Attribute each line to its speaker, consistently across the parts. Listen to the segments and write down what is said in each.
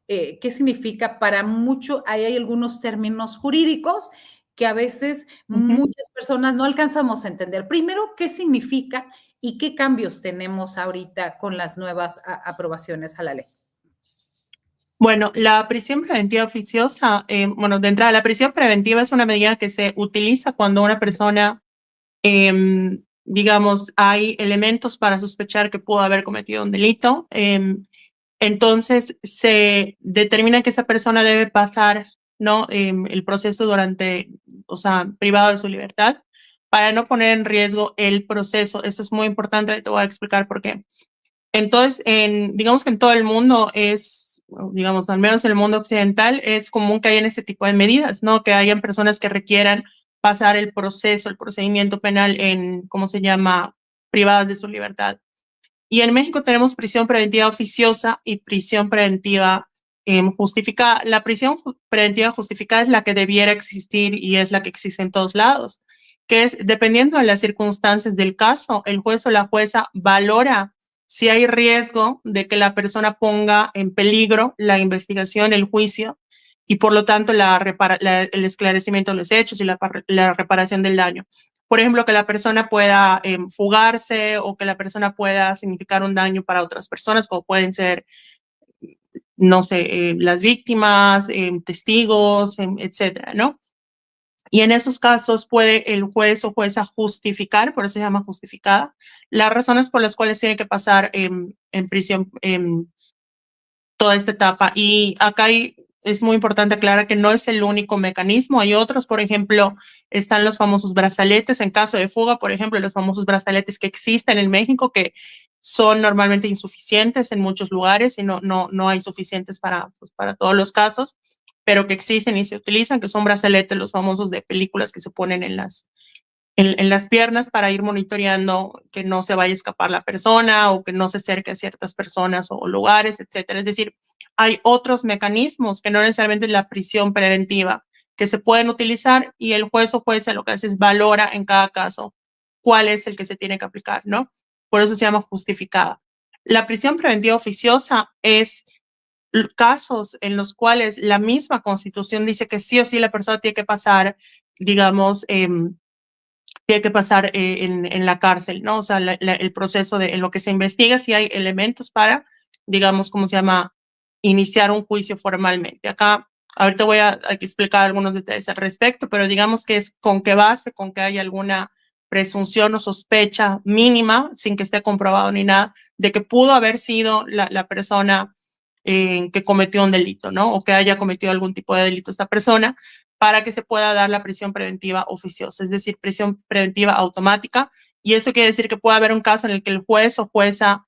Speaker 1: qué significa para mucho, ahí hay algunos términos jurídicos que a veces muchas personas no alcanzamos a entender. Primero, ¿qué significa y qué cambios tenemos ahorita con las nuevas aprobaciones a la ley?
Speaker 2: Bueno, la prisión preventiva oficiosa, bueno, de entrada, la prisión preventiva es una medida que se utiliza cuando una persona, digamos, hay elementos para sospechar que pudo haber cometido un delito. Entonces, se determina que esa persona debe pasar, ¿no? El proceso durante, o sea, privado de su libertad, para no poner en riesgo el proceso. Eso es muy importante, te voy a explicar por qué. Entonces, digamos que en todo el mundo es, digamos, al menos en el mundo occidental, es común que hayan este tipo de medidas, ¿no? Que hayan personas que requieran pasar el proceso, el procedimiento penal en, ¿cómo se llama?, privadas de su libertad. Y en México tenemos prisión preventiva oficiosa y prisión preventiva justificada. La prisión preventiva justificada es la que debiera existir y es la que existe en todos lados, que es, dependiendo de las circunstancias del caso, el juez o la jueza valora si hay riesgo de que la persona ponga en peligro la investigación, el juicio, y por lo tanto el esclarecimiento de los hechos y la reparación del daño. Por ejemplo, que la persona pueda fugarse o que la persona pueda significar un daño para otras personas, como pueden ser, no sé, las víctimas, testigos, etcétera, ¿no? Y en esos casos puede el juez o jueza justificar, por eso se llama justificada, las razones por las cuales tiene que pasar en prisión toda esta etapa. Y acá es muy importante aclarar que no es el único mecanismo. Hay otros, por ejemplo, están los famosos brazaletes. En caso de fuga, por ejemplo, los famosos brazaletes que existen en México, que son normalmente insuficientes en muchos lugares y no hay suficientes pues, para todos los casos, pero que existen y se utilizan, que son brazaletes, los famosos de películas que se ponen en las piernas para ir monitoreando que no se vaya a escapar la persona o que no se acerque a ciertas personas o lugares, etcétera. Es decir, hay otros mecanismos que no necesariamente la prisión preventiva que se pueden utilizar y el juez o jueza lo que hace es valora en cada caso cuál es el que se tiene que aplicar, ¿no? Por eso se llama justificada. La prisión preventiva oficiosa es casos en los cuales la misma Constitución dice que sí o sí la persona tiene que pasar, digamos, tiene que pasar en la cárcel, ¿no? O sea, el proceso en lo que se investiga, si hay elementos para, digamos, ¿cómo se llama?, iniciar un juicio formalmente. Acá, ahorita voy a explicar algunos detalles al respecto, pero digamos que es con que base, con que haya alguna presunción o sospecha mínima, sin que esté comprobado ni nada, de que pudo haber sido la persona que cometió un delito, ¿no? O que haya cometido algún tipo de delito esta persona, para que se pueda dar la prisión preventiva oficiosa, es decir, prisión preventiva automática. Y eso quiere decir que puede haber un caso en el que el juez o jueza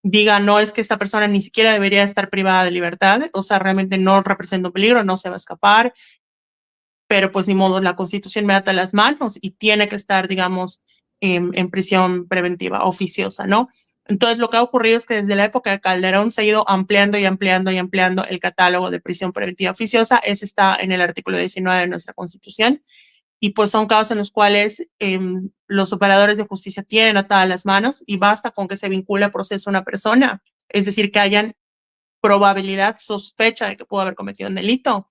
Speaker 2: diga, no, es que esta persona ni siquiera debería estar privada de libertad, o sea, realmente no representa un peligro, no se va a escapar, pero pues ni modo, la Constitución me ata las manos y tiene que estar, digamos, en prisión preventiva oficiosa, ¿no? Entonces, lo que ha ocurrido es que desde la época de Calderón se ha ido ampliando y ampliando y ampliando el catálogo de prisión preventiva oficiosa. Ese está en el artículo 19 de nuestra Constitución. Y pues son casos en los cuales los operadores de justicia tienen atadas las manos y basta con que se vincule a proceso a una persona, es decir, que hayan probabilidad, sospecha de que pudo haber cometido un delito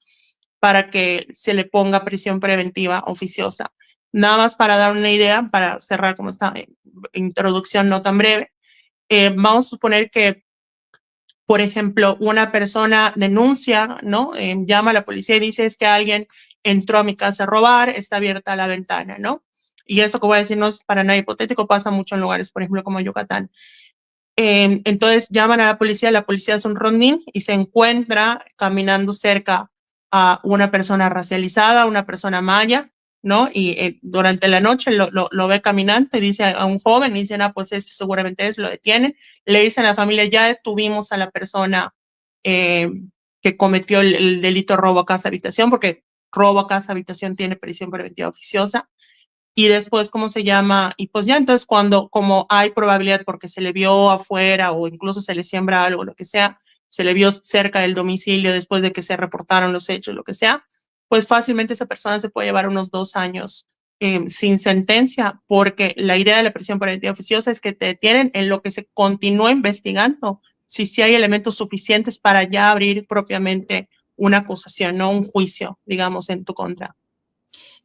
Speaker 2: para que se le ponga prisión preventiva oficiosa. Nada más para dar una idea, para cerrar como esta introducción no tan breve, vamos a suponer que, por ejemplo, una persona denuncia, ¿no? Llama a la policía y dice es que alguien entró a mi casa a robar, está abierta la ventana, ¿no? Y eso que voy a decir no es para nada hipotético, pasa mucho en lugares, por ejemplo, como Yucatán. Entonces llaman a la policía hace un rondín y se encuentra caminando cerca a una persona racializada, una persona maya, ¿no? Y durante la noche lo ve caminante, dice a un joven, y dicen, pues este seguramente es, lo detienen, le dicen a la familia, ya detuvimos a la persona que cometió el delito robo a casa habitación, porque robo a casa habitación tiene prisión preventiva oficiosa. Y después, ¿cómo se llama? Y pues ya entonces como hay probabilidad porque se le vio afuera o incluso se le siembra algo, lo que sea, se le vio cerca del domicilio después de que se reportaron los hechos, lo que sea, pues fácilmente esa persona se puede llevar unos 2 años sin sentencia, porque la idea de la prisión preventiva oficiosa es que te detienen en lo que se continúa investigando si hay elementos suficientes para ya abrir propiamente una acusación, no un juicio, digamos, en tu contra.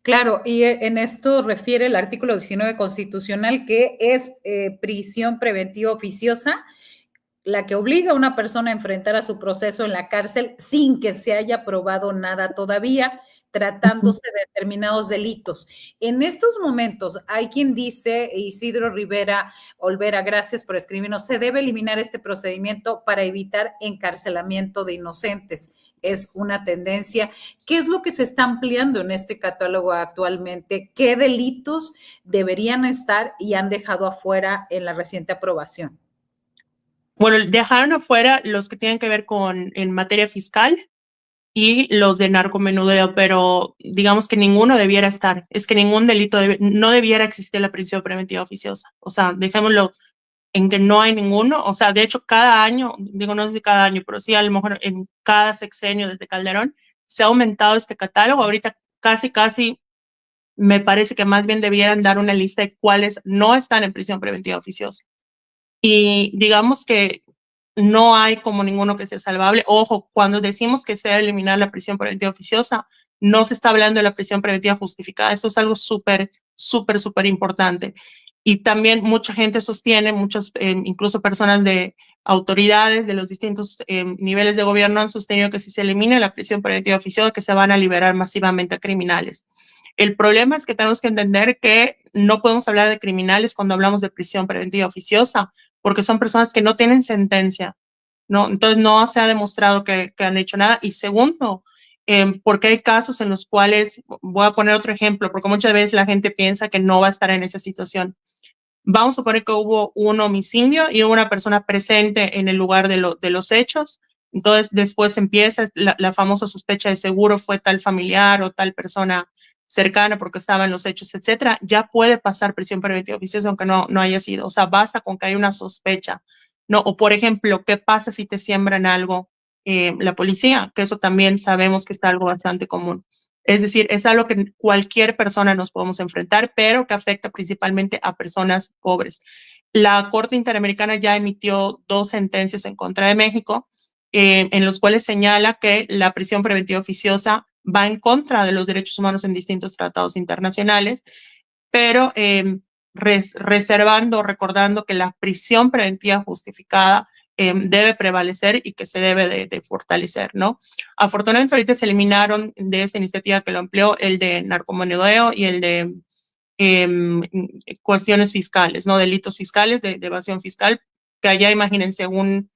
Speaker 1: Claro, y en esto refiere el artículo 19 constitucional, que es prisión preventiva oficiosa, la que obliga a una persona a enfrentar a su proceso en la cárcel sin que se haya probado nada todavía, tratándose de determinados delitos. En estos momentos hay quien dice, Isidro Rivera Olvera, gracias por escribirnos, se debe eliminar este procedimiento para evitar encarcelamiento de inocentes. Es una tendencia. ¿Qué es lo que se está ampliando en este catálogo actualmente? ¿Qué delitos deberían estar y han dejado afuera en la reciente aprobación?
Speaker 2: Bueno, dejaron afuera los que tienen que ver con en materia fiscal y los de narcomenudeo, pero digamos que ninguno debiera estar. Es que ningún delito no debiera existir la prisión preventiva oficiosa. O sea, dejémoslo en que no hay ninguno. O sea, de hecho, cada año, digo, no sé si cada año, pero sí a lo mejor en cada sexenio desde Calderón se ha aumentado este catálogo. Ahorita casi me parece que más bien debieran dar una lista de cuáles no están en prisión preventiva oficiosa. Y digamos que no hay como ninguno que sea salvable. Ojo, cuando decimos que se debe eliminar la prisión preventiva oficiosa, no se está hablando de la prisión preventiva justificada. Esto es algo súper importante. Y también mucha gente sostiene, muchos, incluso personas de autoridades de los distintos niveles de gobierno han sostenido que si se elimina la prisión preventiva oficiosa, que se van a liberar masivamente a criminales. El problema es que tenemos que entender que no podemos hablar de criminales cuando hablamos de prisión preventiva oficiosa, porque son personas que no tienen sentencia, ¿no? Entonces no se ha demostrado que han hecho nada. Y segundo, porque hay casos en los cuales, voy a poner otro ejemplo, porque muchas veces la gente piensa que no va a estar en esa situación. Vamos a suponer que hubo un homicidio y hubo una persona presente en el lugar de los hechos. Entonces después empieza la famosa sospecha de seguro fue tal familiar o tal persona cercana porque estaba en los hechos, etcétera. Ya puede pasar prisión preventiva oficiosa aunque no haya sido. O sea, basta con que haya una sospecha, ¿no? O por ejemplo, ¿qué pasa si te siembran algo la policía? Que eso también sabemos que es algo bastante común. Es decir, es algo que cualquier persona nos podemos enfrentar, pero que afecta principalmente a personas pobres. La Corte Interamericana ya emitió 2 sentencias en contra de México, en los cuales señala que la prisión preventiva oficiosa va en contra de los derechos humanos en distintos tratados internacionales, pero reservando, recordando que la prisión preventiva justificada debe prevalecer y que se debe de fortalecer, ¿no? Afortunadamente ahorita se eliminaron de esta iniciativa que lo empleó el de narcomenudeo y el de cuestiones fiscales, ¿no? Delitos fiscales, de evasión fiscal, que allá imagínense un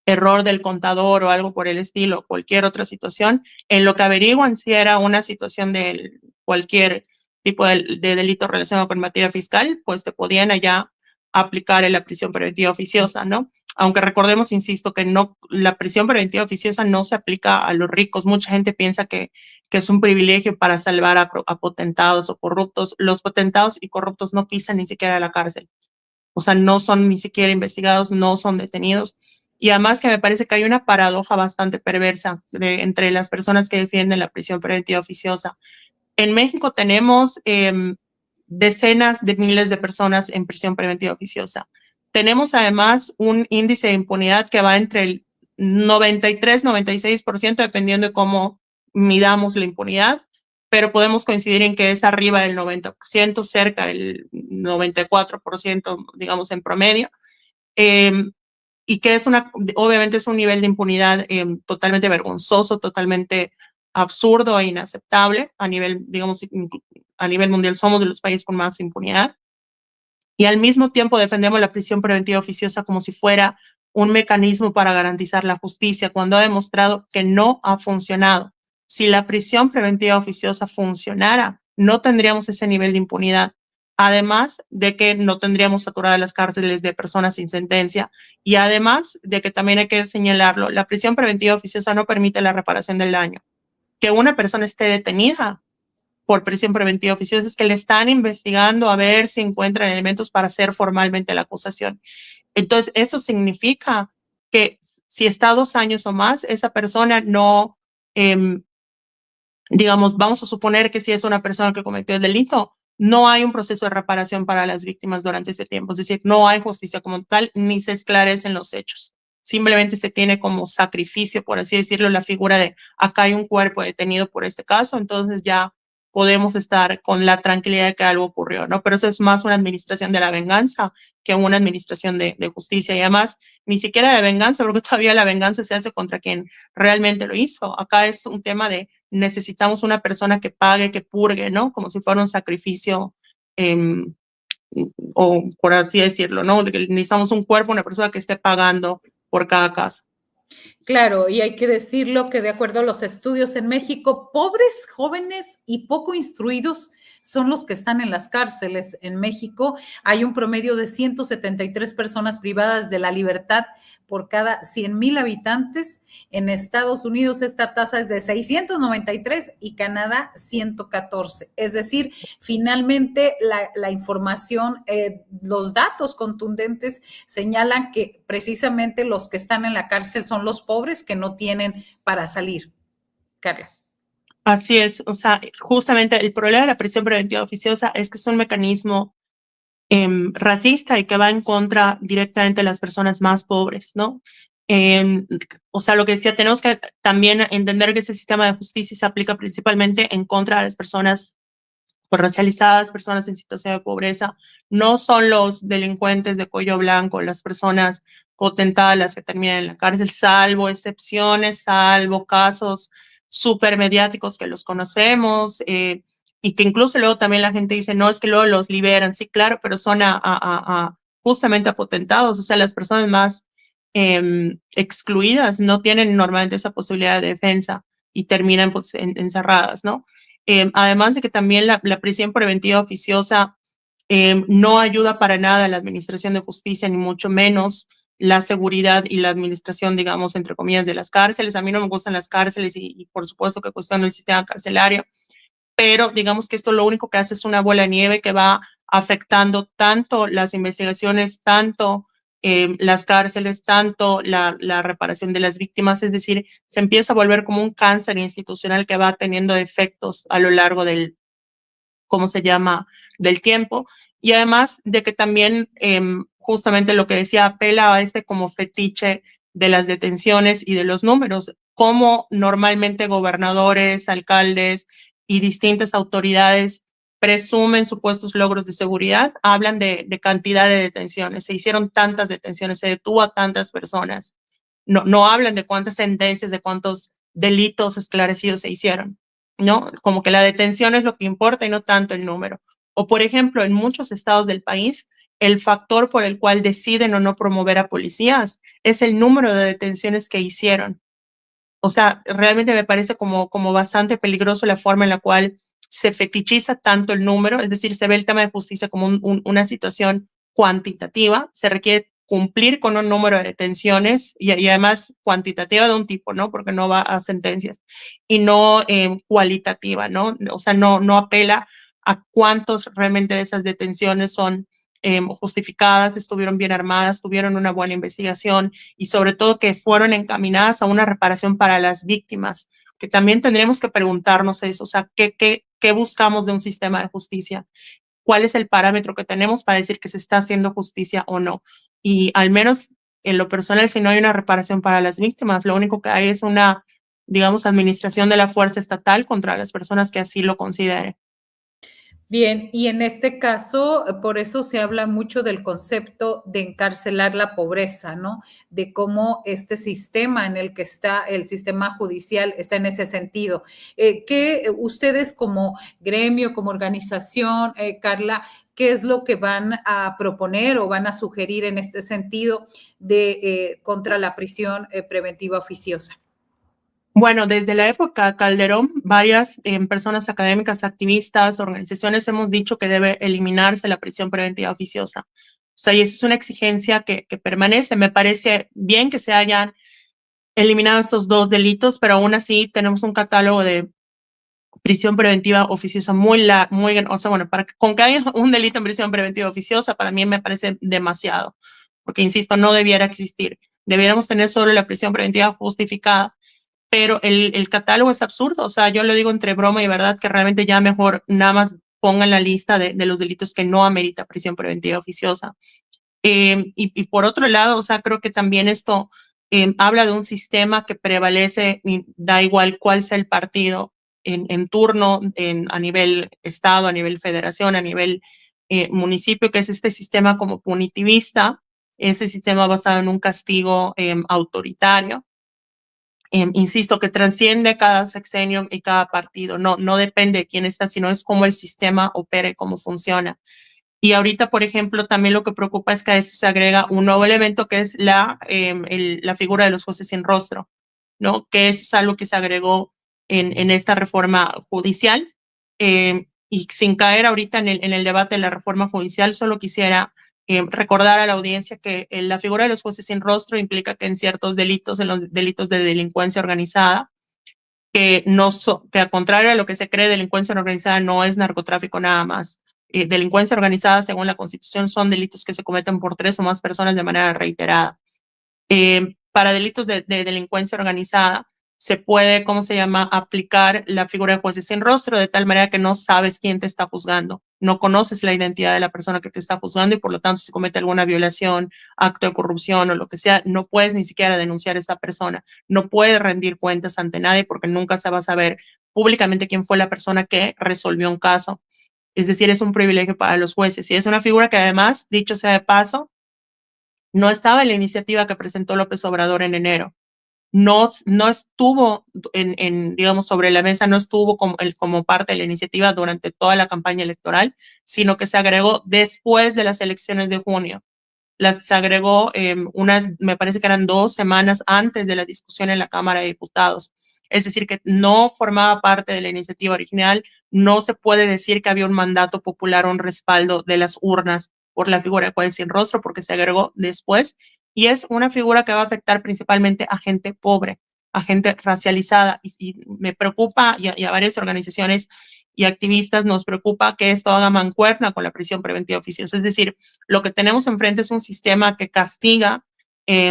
Speaker 2: error del contador o algo por el estilo, cualquier otra situación, en lo que averiguan si era una situación de cualquier tipo de delito relacionado con materia fiscal, pues te podían allá aplicar en la prisión preventiva oficiosa, ¿no? Aunque recordemos, insisto, que no, la prisión preventiva oficiosa no se aplica a los ricos. Mucha gente piensa que es un privilegio para salvar a potentados o corruptos. Los potentados y corruptos no pisan ni siquiera a la cárcel. O sea, no son ni siquiera investigados, no son detenidos. Y además que me parece que hay una paradoja bastante perversa entre las personas que defienden la prisión preventiva oficiosa. En México tenemos decenas de miles de personas en prisión preventiva oficiosa. Tenemos además un índice de impunidad que va entre el 93-96%, dependiendo de cómo midamos la impunidad, pero podemos coincidir en que es arriba del 90%, cerca del 94%, digamos, en promedio. Y que es obviamente es un nivel de impunidad totalmente vergonzoso, totalmente absurdo e inaceptable a nivel, digamos, a nivel mundial. Somos de los países con más impunidad. Y al mismo tiempo defendemos la prisión preventiva oficiosa como si fuera un mecanismo para garantizar la justicia, cuando ha demostrado que no ha funcionado. Si la prisión preventiva oficiosa funcionara, no tendríamos ese nivel de impunidad. Además de que no tendríamos saturadas las cárceles de personas sin sentencia y además de que también hay que señalarlo, la prisión preventiva oficiosa no permite la reparación del daño. Que una persona esté detenida por prisión preventiva oficiosa es que le están investigando a ver si encuentran elementos para hacer formalmente la acusación. Entonces, eso significa que si está 2 años o más, esa persona no, digamos, vamos a suponer que si es una persona que cometió el delito, no hay un proceso de reparación para las víctimas durante ese tiempo. Es decir, no hay justicia como tal, ni se esclarecen los hechos. simplemente se tiene como sacrificio, por así decirlo, la figura de acá hay un cuerpo detenido por este caso, entonces ya podemos estar con la tranquilidad de que algo ocurrió, ¿no? Pero eso es más una administración de la venganza que una administración de justicia, y además ni siquiera de venganza, porque todavía la venganza se hace contra quien realmente lo hizo. Acá es un tema de necesitamos una persona que pague, que purgue, ¿no? Como si fuera un sacrificio, eh, o por así decirlo, ¿no? Necesitamos un cuerpo, una persona que esté pagando por cada caso.
Speaker 1: Claro, y hay que decirlo que de acuerdo a los estudios en México, pobres, jóvenes y poco instruidos son los que están en las cárceles. En México hay un promedio de 173 personas privadas de la libertad por cada 100,000 habitantes. En Estados Unidos esta tasa es de 693 y Canadá 114. Es decir, finalmente la información, los datos contundentes señalan que precisamente los que están en la cárcel son los pobres que no tienen para salir. Carla.
Speaker 2: Así es, o sea, justamente el problema de la prisión preventiva oficiosa es que es un mecanismo racista y que va en contra directamente de las personas más pobres, ¿no? O sea, lo que decía, tenemos que también entender que ese sistema de justicia se aplica principalmente en contra de las personas racializadas, personas en situación de pobreza. No son los delincuentes de cuello blanco, las personas potentadas las que terminan en la cárcel, salvo excepciones, salvo casos súper mediáticos que los conocemos, y que incluso luego también la gente dice, no, es que luego los liberan. Sí, claro, pero son justamente a potentados, o sea, las personas más excluidas no tienen normalmente esa posibilidad de defensa y terminan pues encerradas, ¿no? Además de que también la prisión preventiva oficiosa no ayuda para nada a la administración de justicia, ni mucho menos la seguridad y la administración, digamos, entre comillas, de las cárceles. A mí no me gustan las cárceles y por supuesto que cuestiono el sistema carcelario, pero digamos que esto lo único que hace es una bola de nieve que va afectando tanto las investigaciones, tanto las cárceles, tanto la reparación de las víctimas, es decir, se empieza a volver como un cáncer institucional que va teniendo efectos a lo largo del, ¿cómo se llama?, del tiempo. Y además de que también justamente lo que decía apela a este como fetiche de las detenciones y de los números, como normalmente gobernadores, alcaldes y distintas autoridades presumen supuestos logros de seguridad, hablan de cantidad de detenciones. Se hicieron tantas detenciones, se detuvo a tantas personas. No hablan de cuántas sentencias, de cuántos delitos esclarecidos se hicieron, ¿no? Como que la detención es lo que importa y no tanto el número. O, por ejemplo, en muchos estados del país, el factor por el cual deciden o no promover a policías es el número de detenciones que hicieron. O sea, realmente me parece como bastante peligroso la forma en la cual se fetichiza tanto el número, es decir, se ve el tema de justicia como una situación cuantitativa, se requiere cumplir con un número de detenciones y además cuantitativa de un tipo, ¿no? Porque no va a sentencias, y no cualitativa, ¿no? O sea, no apela a cuántos realmente de esas detenciones son justificadas, estuvieron bien armadas, tuvieron una buena investigación y sobre todo que fueron encaminadas a una reparación para las víctimas, que también tendremos que preguntarnos eso, o sea, ¿qué buscamos de un sistema de justicia? ¿Cuál es el parámetro que tenemos para decir que se está haciendo justicia o no? Y al menos en lo personal, si no hay una reparación para las víctimas, lo único que hay es una, digamos, administración de la fuerza estatal contra las personas que así lo consideren.
Speaker 1: Bien, y en este caso, por eso se habla mucho del concepto de encarcelar la pobreza, ¿no? De cómo este sistema en el que está el sistema judicial está en ese sentido. ¿Qué ustedes como gremio, como organización, Carla, qué es lo que van a proponer o van a sugerir en este sentido de contra la prisión preventiva oficiosa?
Speaker 2: Bueno, desde la época Calderón, varias personas académicas, activistas, organizaciones hemos dicho que debe eliminarse la prisión preventiva oficiosa. O sea, y eso es una exigencia que permanece. Me parece bien que se hayan eliminado estos dos delitos, pero aún así tenemos un catálogo de prisión preventiva oficiosa muy, o sea, bueno, con que haya un delito en prisión preventiva oficiosa, para mí me parece demasiado, porque insisto, no debiera existir. Debiéramos tener solo la prisión preventiva justificada, pero el catálogo es absurdo. O sea, yo lo digo entre broma y verdad que realmente ya mejor nada más pongan la lista de los delitos que no amerita prisión preventiva oficiosa. Y por otro lado, o sea, creo que también esto habla de un sistema que prevalece, y da igual cuál sea el partido en turno, a nivel estado, a nivel federación, a nivel municipio, que es este sistema como punitivista, ese sistema basado en un castigo autoritario. Insisto, que trasciende cada sexenio y cada partido. No depende de quién está, sino es cómo el sistema opera y cómo funciona. Y ahorita, por ejemplo, también lo que preocupa es que a eso se agrega un nuevo elemento que es la figura de los jueces sin rostro, ¿no? Que eso es algo que se agregó en esta reforma judicial. Y sin caer ahorita en el debate de la reforma judicial, solo quisiera recordar a la audiencia que la figura de los jueces sin rostro implica que en ciertos delitos, en los delitos de delincuencia organizada, que a contrario de lo que se cree, delincuencia organizada no es narcotráfico nada más. Delincuencia organizada, según la Constitución, son delitos que se cometen por 3 o más personas de manera reiterada. Para delitos de delincuencia organizada se puede, ¿cómo se llama?, aplicar la figura de jueces sin rostro, de tal manera que no sabes quién te está juzgando, no conoces la identidad de la persona que te está juzgando y por lo tanto si comete alguna violación, acto de corrupción o lo que sea, no puedes ni siquiera denunciar a esa persona, no puedes rendir cuentas ante nadie porque nunca se va a saber públicamente quién fue la persona que resolvió un caso. Es decir, es un privilegio para los jueces y es una figura que además, dicho sea de paso, no estaba en la iniciativa que presentó López Obrador en enero. No estuvo digamos, sobre la mesa, no estuvo como parte de la iniciativa durante toda la campaña electoral, sino que se agregó después de las elecciones de junio. Se agregó me parece que eran 2 semanas antes de la discusión en la Cámara de Diputados. Es decir, que no formaba parte de la iniciativa original, no se puede decir que había un mandato popular o un respaldo de las urnas por la figura de juez sin rostro, porque se agregó después, y es una figura que va a afectar principalmente a gente pobre, a gente racializada, y me preocupa, y a varias organizaciones y activistas nos preocupa que esto haga mancuerna con la prisión preventiva oficiosa. Es decir, lo que tenemos enfrente es un sistema que castiga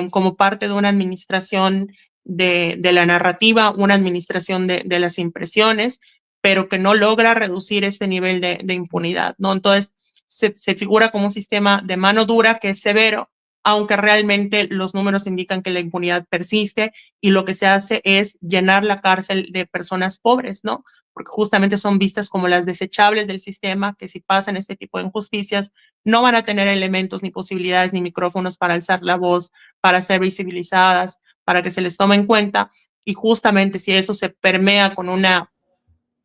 Speaker 2: como parte de una administración de la narrativa, una administración de las impresiones, pero que no logra reducir este nivel de impunidad, ¿no? Entonces, se figura como un sistema de mano dura que es severo, aunque realmente los números indican que la impunidad persiste y lo que se hace es llenar la cárcel de personas pobres, ¿no? Porque justamente son vistas como las desechables del sistema, que si pasan este tipo de injusticias no van a tener elementos, ni posibilidades, ni micrófonos para alzar la voz, para ser visibilizadas, para que se les tome en cuenta. Y justamente si eso se permea con una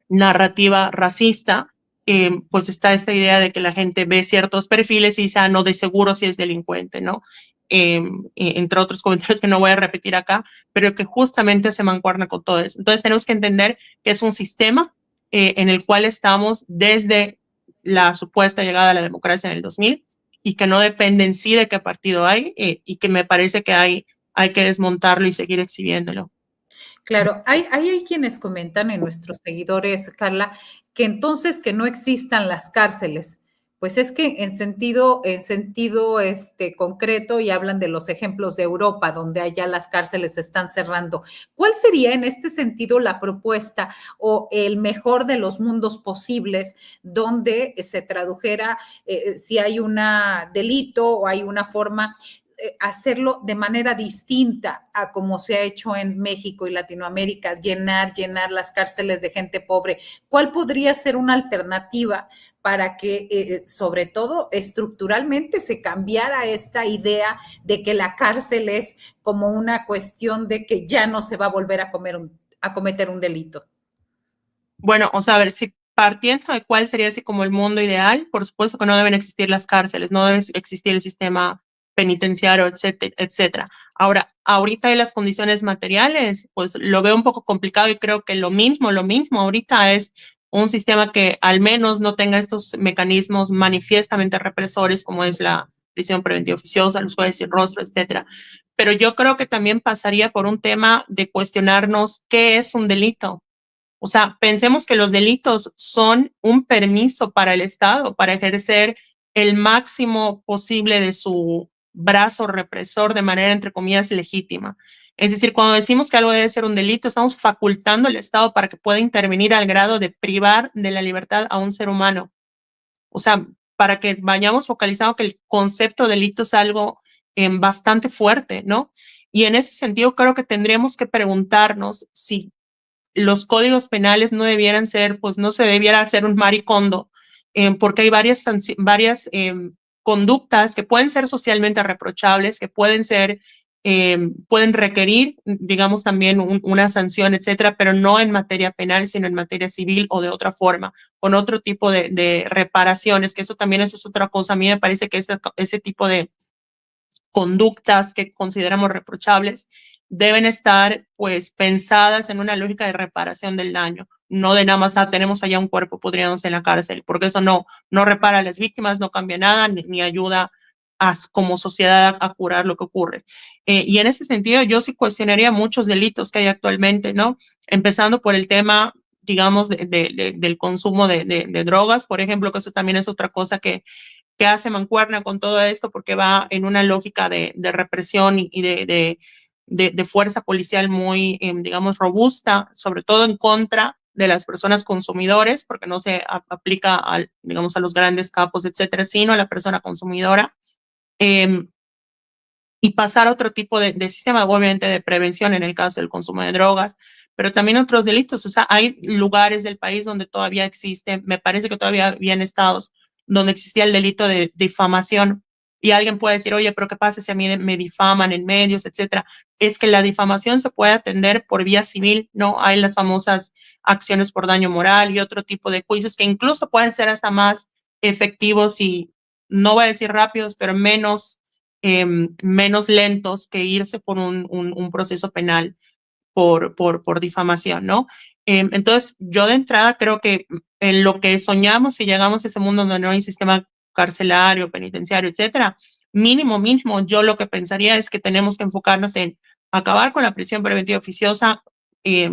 Speaker 2: narrativa racista, pues está esta idea de que la gente ve ciertos perfiles y dice, no, de seguro si es delincuente, ¿no? Entre otros comentarios que no voy a repetir acá, pero que justamente se mancuerna con todo eso. Entonces tenemos que entender que es un sistema en el cual estamos desde la supuesta llegada a la democracia en el 2000 y que no depende en sí de qué partido hay y que me parece que hay que desmontarlo y seguir exhibiéndolo.
Speaker 1: Claro, hay quienes comentan en nuestros seguidores, Carla, que entonces que no existan las cárceles. Pues es que en sentido concreto, y hablan de los ejemplos de Europa, donde allá las cárceles se están cerrando. ¿Cuál sería en este sentido la propuesta o el mejor de los mundos posibles donde se tradujera si hay un delito o hay una forma hacerlo de manera distinta a como se ha hecho en México y Latinoamérica, llenar las cárceles de gente pobre? ¿Cuál podría ser una alternativa para que, sobre todo estructuralmente, se cambiara esta idea de que la cárcel es como una cuestión de que ya no se va a volver a cometer un delito?
Speaker 2: Bueno, o sea, a ver, si partiendo de cuál sería así como el mundo ideal, por supuesto que no deben existir las cárceles, no debe existir el sistema penitenciario, etcétera, etcétera. Ahora, ahorita hay las condiciones materiales, pues lo veo un poco complicado y creo que lo mismo ahorita es un sistema que al menos no tenga estos mecanismos manifiestamente represores como es la prisión preventiva oficiosa, los jueces sin rostro, etcétera. Pero yo creo que también pasaría por un tema de cuestionarnos qué es un delito. O sea, pensemos que los delitos son un permiso para el Estado para ejercer el máximo posible de su brazo represor de manera, entre comillas, legítima. Es decir, cuando decimos que algo debe ser un delito, estamos facultando al Estado para que pueda intervenir al grado de privar de la libertad a un ser humano. O sea, para que vayamos focalizando que el concepto de delito es algo bastante fuerte, ¿no? Y en ese sentido creo que tendríamos que preguntarnos si los códigos penales no debieran ser, pues no se debiera hacer un maricondo, porque hay varias conductas que pueden ser socialmente reprochables, que pueden ser, pueden requerir, digamos, también una sanción, etcétera, pero no en materia penal, sino en materia civil o de otra forma, con otro tipo de reparaciones, que eso también eso es otra cosa. A mí me parece que ese tipo de conductas que consideramos reprochables deben estar pues pensadas en una lógica de reparación del daño, no de nada más tenemos allá un cuerpo pudriéndose en la cárcel, porque eso no repara a las víctimas, no cambia nada, ni ayuda como sociedad a curar lo que ocurre. Y en ese sentido yo sí cuestionaría muchos delitos que hay actualmente, ¿no? Empezando por el tema, digamos, del consumo de drogas, por ejemplo, que eso también es otra cosa que hace mancuerna con todo esto porque va en una lógica de represión y de fuerza policial muy, digamos, robusta, sobre todo en contra de las personas consumidores, porque no se aplica, digamos, a los grandes capos, etcétera, sino a la persona consumidora. Y pasar a otro tipo de sistema, obviamente de prevención en el caso del consumo de drogas, pero también otros delitos. O sea, hay lugares del país donde todavía existe, me parece que todavía había en estados donde existía el delito de difamación. Y alguien puede decir, oye, pero ¿qué pasa si a mí me difaman en medios, etcétera? Es que la difamación se puede atender por vía civil, ¿no? Hay las famosas acciones por daño moral y otro tipo de juicios que incluso pueden ser hasta más efectivos y no voy a decir rápidos, pero menos lentos que irse por un proceso penal por difamación, ¿no? Entonces, yo de entrada creo que en lo que soñamos, si llegamos a ese mundo donde no hay sistema carcelario, penitenciario, etcétera, mínimo, yo lo que pensaría es que tenemos que enfocarnos en acabar con la prisión preventiva oficiosa, eh,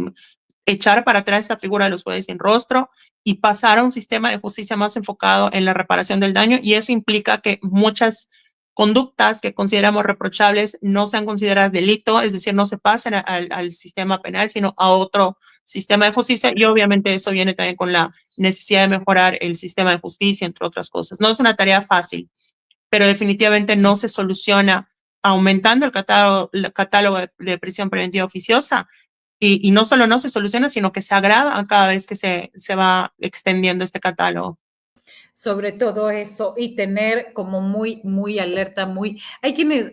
Speaker 2: echar para atrás esta figura de los jueces sin rostro y pasar a un sistema de justicia más enfocado en la reparación del daño, y eso implica que muchas conductas que consideramos reprochables no sean consideradas delito, es decir, no se pasen al sistema penal, sino a otro sistema de justicia, y obviamente eso viene también con la necesidad de mejorar el sistema de justicia, entre otras cosas. No es una tarea fácil, pero definitivamente no se soluciona aumentando el catálogo de prisión preventiva oficiosa, y no solo no se soluciona, sino que se agrava cada vez que se va extendiendo este catálogo.
Speaker 1: Sobre todo eso y tener como muy alerta, hay quienes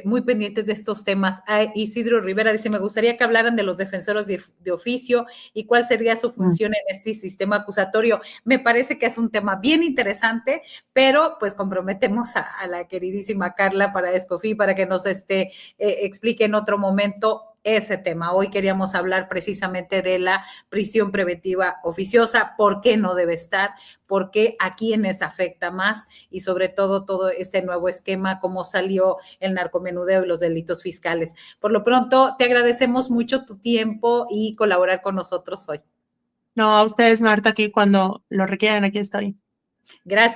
Speaker 1: muy pendientes de estos temas. Isidro Rivera dice, me gustaría que hablaran de los defensores de oficio y cuál sería su función en este sistema acusatorio. Me parece que es un tema bien interesante, pero pues comprometemos a la queridísima Carla para Escofí para que nos explique en otro momento ese tema. Hoy queríamos hablar precisamente de la prisión preventiva oficiosa, por qué no debe estar, por qué a quiénes afecta más y sobre todo este nuevo esquema, cómo salió el narcomenudeo y los delitos fiscales. Por lo pronto, te agradecemos mucho tu tiempo y colaborar con nosotros hoy.
Speaker 2: No, a ustedes, Marta, aquí cuando lo requieran, aquí estoy.
Speaker 1: Gracias.